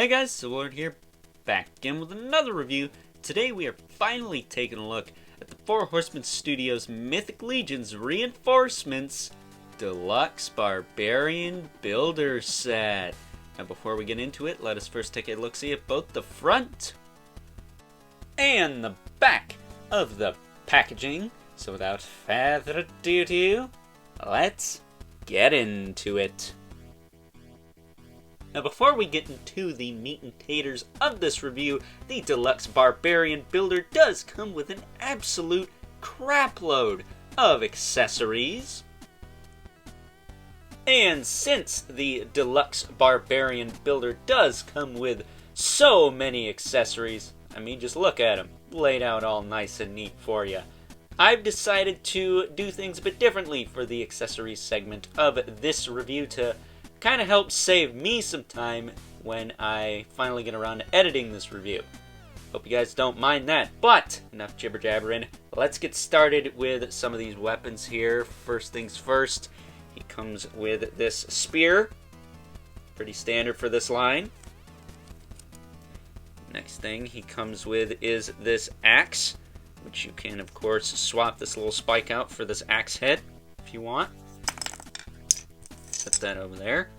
Hey guys, Sword here, back again with another review. Today we are finally taking a look at the Four Horsemen Studios Mythic Legion's Reinforcements Deluxe Barbarian Builder Set. Now before we get into it, let us first take a look-see at both the front and the back of the packaging. So without further ado, let's get into it. Now before we get into the meat and taters of this review, the Deluxe Barbarian Builder does come with an absolute crapload of accessories. And since the Deluxe Barbarian Builder does come with so many accessories, I mean just look at them, laid out all nice and neat for you. I've decided to do things a bit differently for the accessories segment of this review to kind of helps save me some time when I finally get around to editing this review. Hope you guys don't mind that, but enough jibber jabbering. Let's get started with some of these weapons here. First things first, he comes with this spear. Pretty standard for this line. Next thing he comes with is this axe, which you can of course swap this little spike out for this axe head if you want. Put that over there.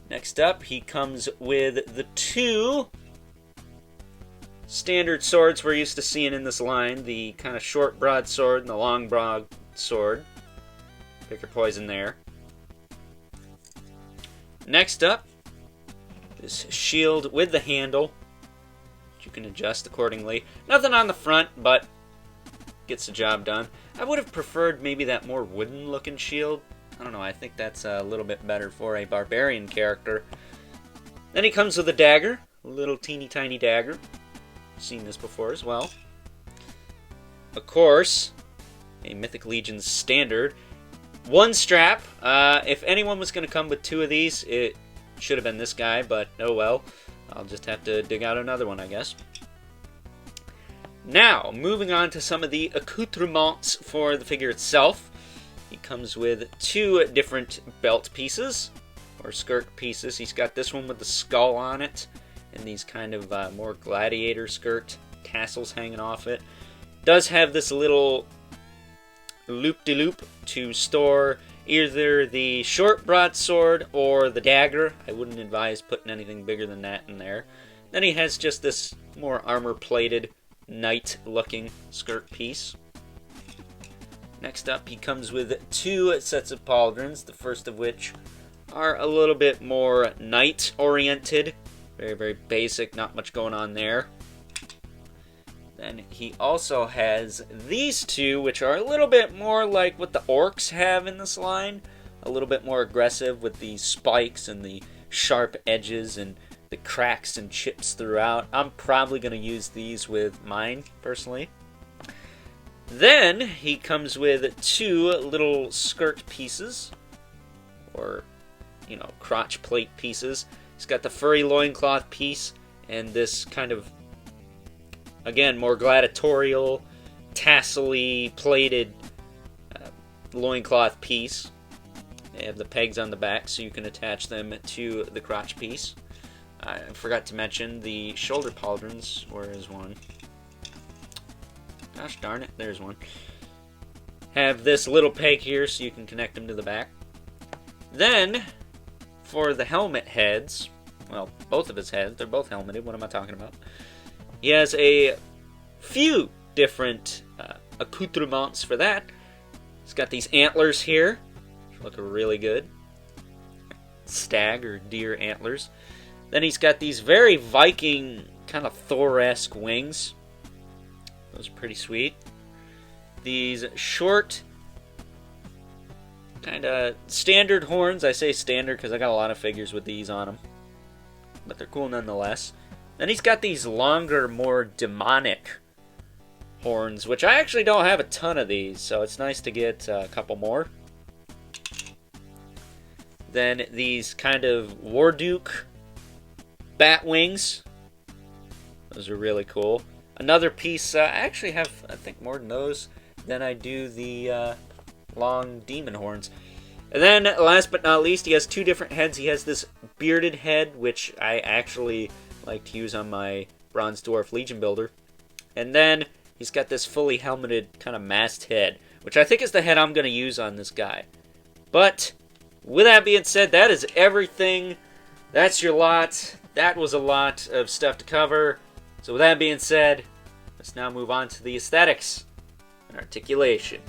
Next up, he comes with the two standard swords we're used to seeing in this line. The kind of short broadsword and the long broadsword. Pick your poison there. Next up, this shield with the handle, which you can adjust accordingly. Nothing on the front, but gets the job done. I would have preferred maybe that more wooden looking shield. I don't know, I think that's a little bit better for a barbarian character. Then he comes with a dagger, a little teeny tiny dagger. Seen this before as well. Of course, a Mythic Legion standard. One strap. If anyone was going to come with two of these, it should have been this guy, but oh well. I'll just have to dig out another one, I guess. Now, moving on to some of the accoutrements for the figure itself. He comes with two different belt pieces, or skirt pieces. He's got this one with the skull on it, and these kind of more gladiator skirt tassels hanging off it. Does have this little loop-de-loop to store either the short broadsword or the dagger. I wouldn't advise putting anything bigger than that in there. Then he has just this more armor-plated, knight-looking skirt piece. Next up, he comes with two sets of pauldrons, the first of which are a little bit more knight-oriented. Very, very basic, not much going on there. Then he also has these two, which are a little bit more like what the orcs have in this line. A little bit more aggressive with the spikes and the sharp edges and the cracks and chips throughout. I'm probably going to use these with mine, personally. Then he comes with two little skirt pieces, or, you know, crotch plate pieces. He's got the furry loincloth piece and this kind of, again, more gladiatorial, tassel-y plated loincloth piece. They have the pegs on the back so you can attach them to the crotch piece. I forgot to mention the shoulder pauldrons, where is one? Gosh darn it, there's one. Have this little peg here so you can connect them to the back. Then, for the helmet heads, well, both of his heads, they're both helmeted, what am I talking about? He has a few different accoutrements for that. He's got these antlers here, which look really good. Stag or deer antlers. Then he's got these very Viking, kind of Thor-esque wings. Those are pretty sweet. These short, kind of standard horns. I say standard because I got a lot of figures with these on them. But they're cool nonetheless. Then he's got these longer, more demonic horns, which I actually don't have a ton of these, so it's nice to get a couple more. Then these kind of Warduke bat wings. Those are really cool. Another piece, I actually have, I think, more than those than I do the long demon horns. And then, last but not least, he has two different heads. He has this bearded head, which I actually like to use on my Bronze Dwarf Legion Builder. And then he's got this fully helmeted kind of masked head, which I think is the head I'm going to use on this guy. But with that being said, that is everything. That's your lot. That was a lot of stuff to cover. So with that being said, let's now move on to the aesthetics and articulation.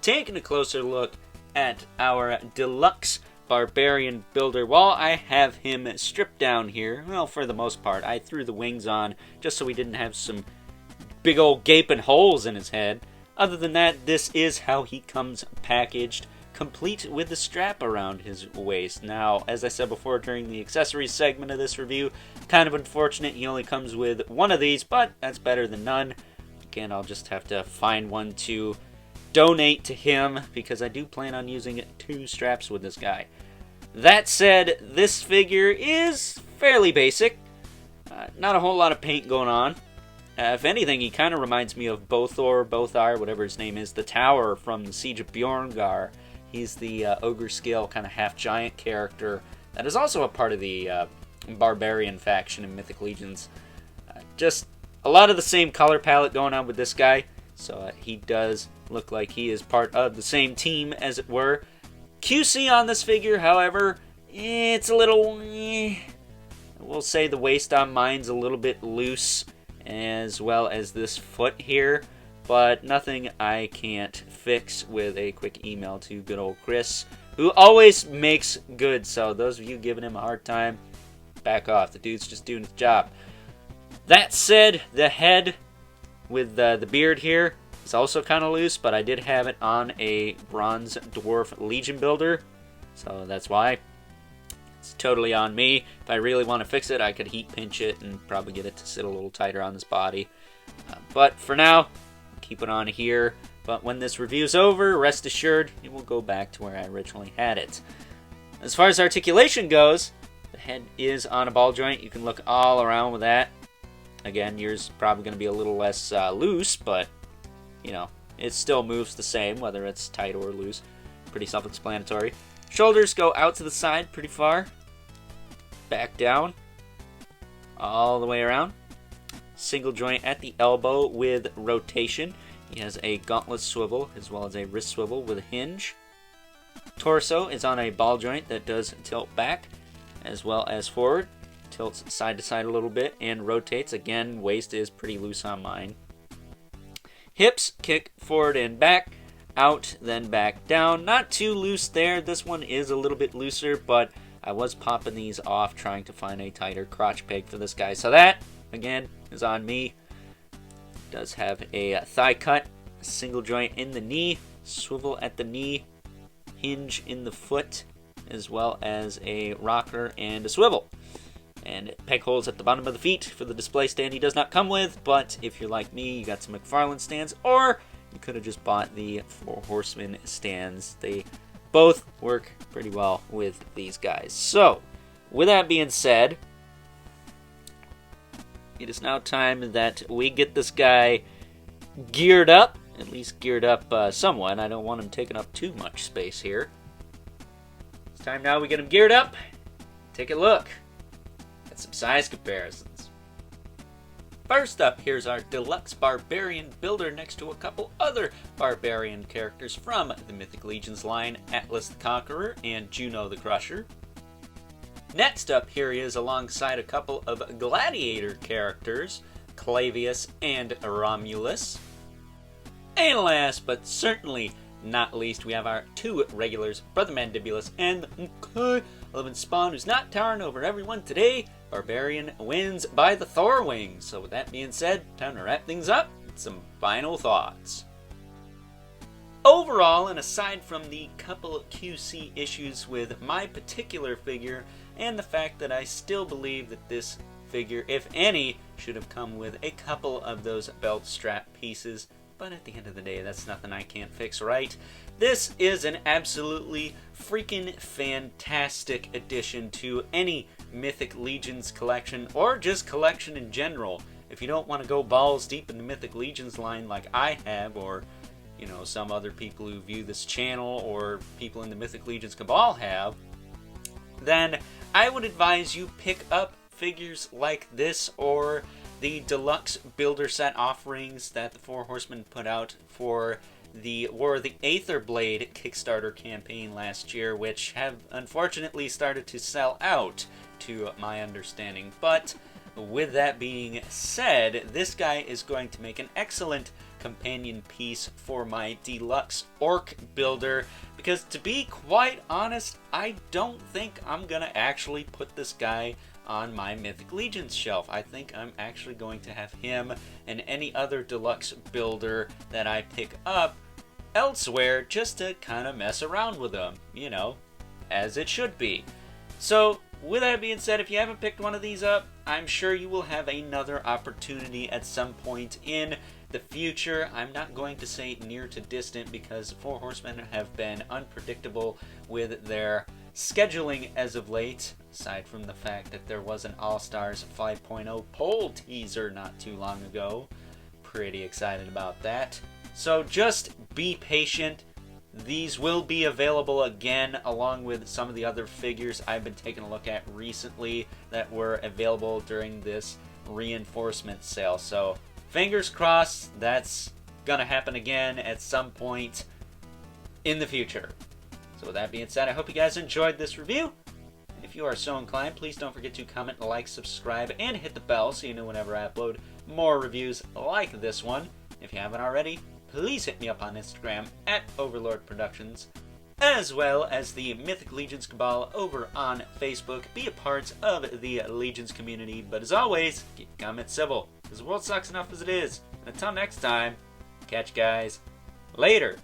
Taking a closer look at our Deluxe Barbarian builder. While I have him stripped down here, well, for the most part, I threw the wings on just so he didn't have some big old gaping holes in his head. Other than that, this is how he comes packaged, complete with the strap around his waist. Now, as I said before during the accessories segment of this review, kind of unfortunate he only comes with one of these, but that's better than none. Again, I'll just have to find one to donate to him, because I do plan on using 2 straps with this guy. That said, this figure is fairly basic. Not a whole lot of paint going on. If anything, he kind of reminds me of Bothar, whatever his name is, the tower from the Siege of Bjorngar. He's the ogre scale kind of half-giant character that is also a part of the Barbarian faction in Mythic Legions. Just a lot of the same color palette going on with this guy, so he does look like he is part of the same team, as it were. QC on this figure, however, it's a little... we'll say the waist on mine's a little bit loose, as well as this foot here, but nothing I can't fix with a quick email to good old Chris, who always makes good. So those of you giving him a hard time, back off. The dude's just doing his job. That said, the head with the beard here is also kind of loose, but I did have it on a Bronze Dwarf Legion Builder, so that's why. It's totally on me. If I really want to fix it, I could heat pinch it and probably get it to sit a little tighter on this body. But for now, keep it on here. But when this review's over, rest assured, it will go back to where I originally had it. As far as articulation goes, the head is on a ball joint. You can look all around with that. Again, yours probably going to be a little less loose, but you know, it still moves the same, whether it's tight or loose. Pretty self-explanatory. Shoulders go out to the side pretty far. Back down. All the way around. Single joint at the elbow with rotation. He has a gauntlet swivel as well as a wrist swivel with a hinge. Torso is on a ball joint that does tilt back as well as forward. Tilts side to side a little bit and rotates. Again, waist is pretty loose on mine. Hips kick forward and back, out, then back down. Not too loose there. This one is a little bit looser, but I was popping these off trying to find a tighter crotch peg for this guy. So that, again, is on me. Does have a thigh cut, a single joint in the knee, swivel at the knee, hinge in the foot, as well as a rocker and a swivel. And peg holes at the bottom of the feet for the display stand he does not come with, but if you're like me, you got some McFarlane stands, or you could have just bought the 4 Horsemen stands. They both work pretty well with these guys. So, with that being said, it is now time that we get this guy geared up, at least geared up somewhat. I don't want him taking up too much space here. It's time now we get him geared up. Take a look. Some size comparisons. First up, here's our Deluxe Barbarian builder next to a couple other Barbarian characters from the Mythic Legions line, Atlas the Conqueror and Juno the Crusher. Next up, here he is alongside a couple of Gladiator characters, Clavius and Romulus. And last but certainly not least, we have our 2 regulars, Brother Mandibulus and Mkai 11 Spawn, who's not towering over everyone today. Barbarian wins by the Thor wing. So with that being said, time to wrap things up with some final thoughts. Overall, and aside from the couple QC issues with my particular figure, and the fact that I still believe that this figure, if any, should have come with a couple of those belt strap pieces, but at the end of the day, that's nothing I can't fix, right? This is an absolutely freaking fantastic addition to any Mythic Legions collection, or just collection in general. If you don't want to go balls deep in the Mythic Legions line like I have, or you know, some other people who view this channel or people in the Mythic Legions Cabal have, then I would advise you pick up figures like this or the deluxe builder set offerings that the Four Horsemen put out for the War of the Aether Blade Kickstarter campaign last year, which have unfortunately started to sell out, to my understanding. But with that being said, this guy is going to make an excellent companion piece for my deluxe orc builder, because to be quite honest, I don't think I'm gonna actually put this guy on my Mythic Legions shelf. I think I'm actually going to have him and any other deluxe builder that I pick up elsewhere just to kind of mess around with them, you know, as it should be. So with that being said, if you haven't picked one of these up, I'm sure you will have another opportunity at some point in the future. I'm not going to say near to distant, because the Four Horsemen have been unpredictable with their scheduling as of late, aside from the fact that there was an All-Stars 5.0 poll teaser not too long ago. Pretty excited about that. So just be patient. These will be available again, along with some of the other figures I've been taking a look at recently that were available during this reinforcement sale. So fingers crossed that's gonna happen again at some point in the future. So with that being said, I hope you guys enjoyed this review. If you are so inclined, please don't forget to comment, like, subscribe, and hit the bell so you know whenever I upload more reviews like this one. If you haven't already, please hit me up on Instagram at Overlord Productions, as well as the Mythic Legions Cabal over on Facebook. Be a part of the Legions community, but as always, keep your comments civil, because the world sucks enough as it is. And until next time, catch you guys later.